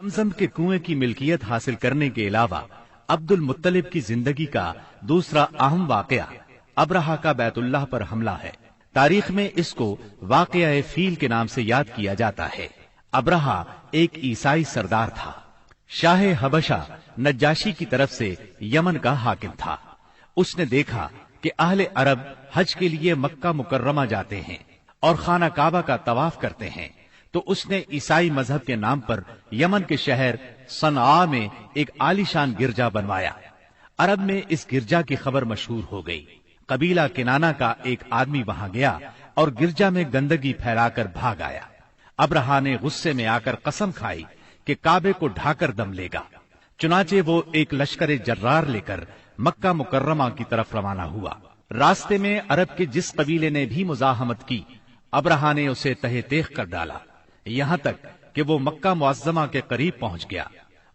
زمزم کے کنویں کی ملکیت حاصل کرنے کے علاوہ عبد المطلب کی زندگی کا دوسرا اہم واقعہ ابرہہ کا بیت اللہ پر حملہ ہے۔ تاریخ میں اس کو واقعہ فیل کے نام سے یاد کیا جاتا ہے۔ ابرہہ ایک عیسائی سردار تھا۔ شاہ حبشہ نجاشی کی طرف سے یمن کا حاکم تھا۔ اس نے دیکھا کہ اہل عرب حج کے لیے مکہ مکرمہ جاتے ہیں اور خانہ کعبہ کا طواف کرتے ہیں، تو اس نے عیسائی مذہب کے نام پر یمن کے شہر صنعاء میں ایک عالیشان گرجا بنوایا۔ عرب میں اس گرجا کی خبر مشہور ہو گئی۔ قبیلہ کنانہ کا ایک آدمی وہاں گیا اور گرجا میں گندگی پھیلا کر بھاگ آیا۔ ابرہہ نے غصے میں آ کر قسم کھائی کہ کعبے کو ڈھا کر دم لے گا۔ چنانچہ وہ ایک لشکر جرار لے کر مکہ مکرمہ کی طرف روانہ ہوا۔ راستے میں عرب کے جس قبیلے نے بھی مزاحمت کی، ابرہہ نے اسے تہہ تیغ کر ڈالا، یہاں تک کہ وہ مکہ معظمہ کے قریب پہنچ گیا۔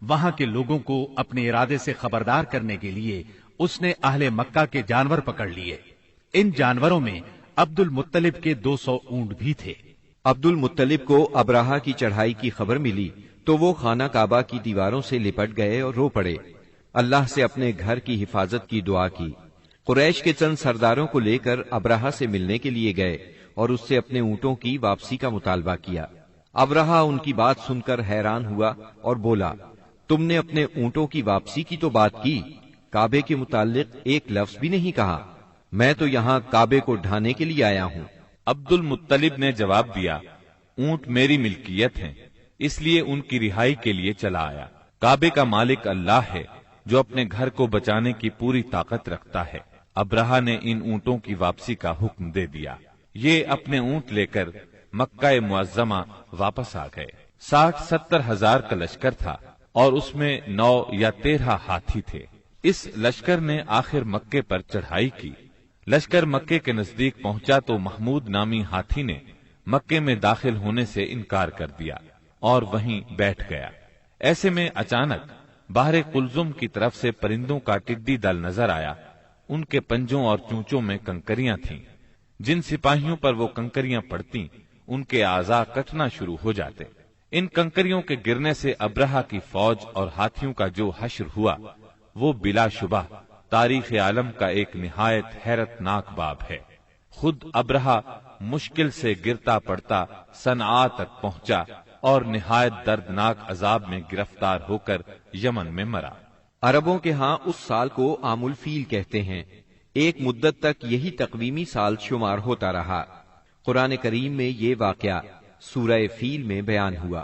وہاں کے لوگوں کو اپنے ارادے سے خبردار کرنے کے لیے اس نے اہل مکہ کے جانور پکڑ لیے۔ ان جانوروں میں عبد المطلب کے 200 اونٹ بھی تھے۔ عبد المطلب کو ابرہہ کی چڑھائی کی خبر ملی تو وہ خانہ کعبہ کی دیواروں سے لپٹ گئے اور رو پڑے۔ اللہ سے اپنے گھر کی حفاظت کی دعا کی۔ قریش کے چند سرداروں کو لے کر ابرہہ سے ملنے کے لیے گئے اور اس سے اپنے اونٹوں کی واپسی کا مطالبہ کیا۔ ابرہہ ان کی بات سن کر حیران ہوا اور بولا، تم نے اپنے اونٹوں کی واپسی کی تو بات کی، کعبے کے متعلق ایک لفظ بھی نہیں کہا۔ میں تو یہاں کعبے کو ڈھانے کے لیے آیا ہوں۔ عبد المطلب نے جواب دیا، اونٹ میری ملکیت ہیں، اس لیے ان کی رہائی کے لیے چلا آیا۔ کعبے کا مالک اللہ ہے جو اپنے گھر کو بچانے کی پوری طاقت رکھتا ہے۔ ابرہہ نے ان اونٹوں کی واپسی کا حکم دے دیا۔ یہ اپنے اونٹ لے کر مکہ معظمہ واپس آ گئے۔ 60-70 ہزار کا لشکر تھا اور اس میں 9 یا 13 ہاتھی تھے۔ اس لشکر نے آخر مکے پر چڑھائی کی۔ لشکر مکے کے نزدیک پہنچا تو محمود نامی ہاتھی نے مکے میں داخل ہونے سے انکار کر دیا اور وہیں بیٹھ گیا۔ ایسے میں اچانک باہر قلزم کی طرف سے پرندوں کا ٹڈی دل نظر آیا۔ ان کے پنجوں اور چونچوں میں کنکریاں تھیں۔ جن سپاہیوں پر وہ کنکریاں پڑتی ان کے اعضاء کٹنا شروع ہو جاتے۔ ان کنکریوں کے گرنے سے ابرہہ کی فوج اور ہاتھیوں کا جو حشر ہوا وہ بلا شبہ تاریخ عالم کا ایک نہایت حیرت ناک باب ہے۔ خود ابرہہ مشکل سے گرتا پڑتا صنعاء تک پہنچا اور نہایت دردناک عذاب میں گرفتار ہو کر یمن میں مرا۔ عربوں کے ہاں اس سال کو عام الفیل کہتے ہیں۔ ایک مدت تک یہی تقویمی سال شمار ہوتا رہا۔ قرآن کریم میں یہ واقعہ سورہ فیل میں بیان ہوا۔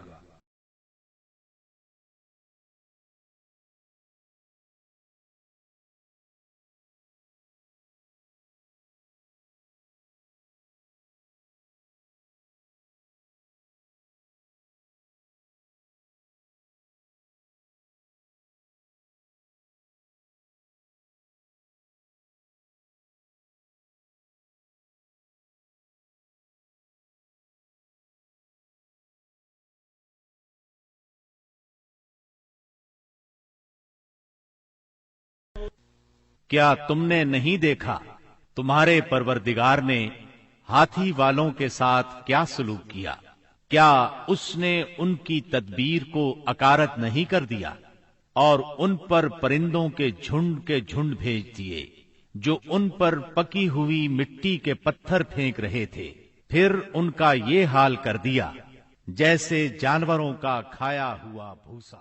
کیا تم نے نہیں دیکھا تمہارے پروردگار نے ہاتھی والوں کے ساتھ کیا سلوک کیا؟ کیا اس نے ان کی تدبیر کو اکارت نہیں کر دیا اور ان پر پرندوں کے جھنڈ بھیج دیے جو ان پر پکی ہوئی مٹی کے پتھر پھینک رہے تھے؟ پھر ان کا یہ حال کر دیا جیسے جانوروں کا کھایا ہوا بھوسا۔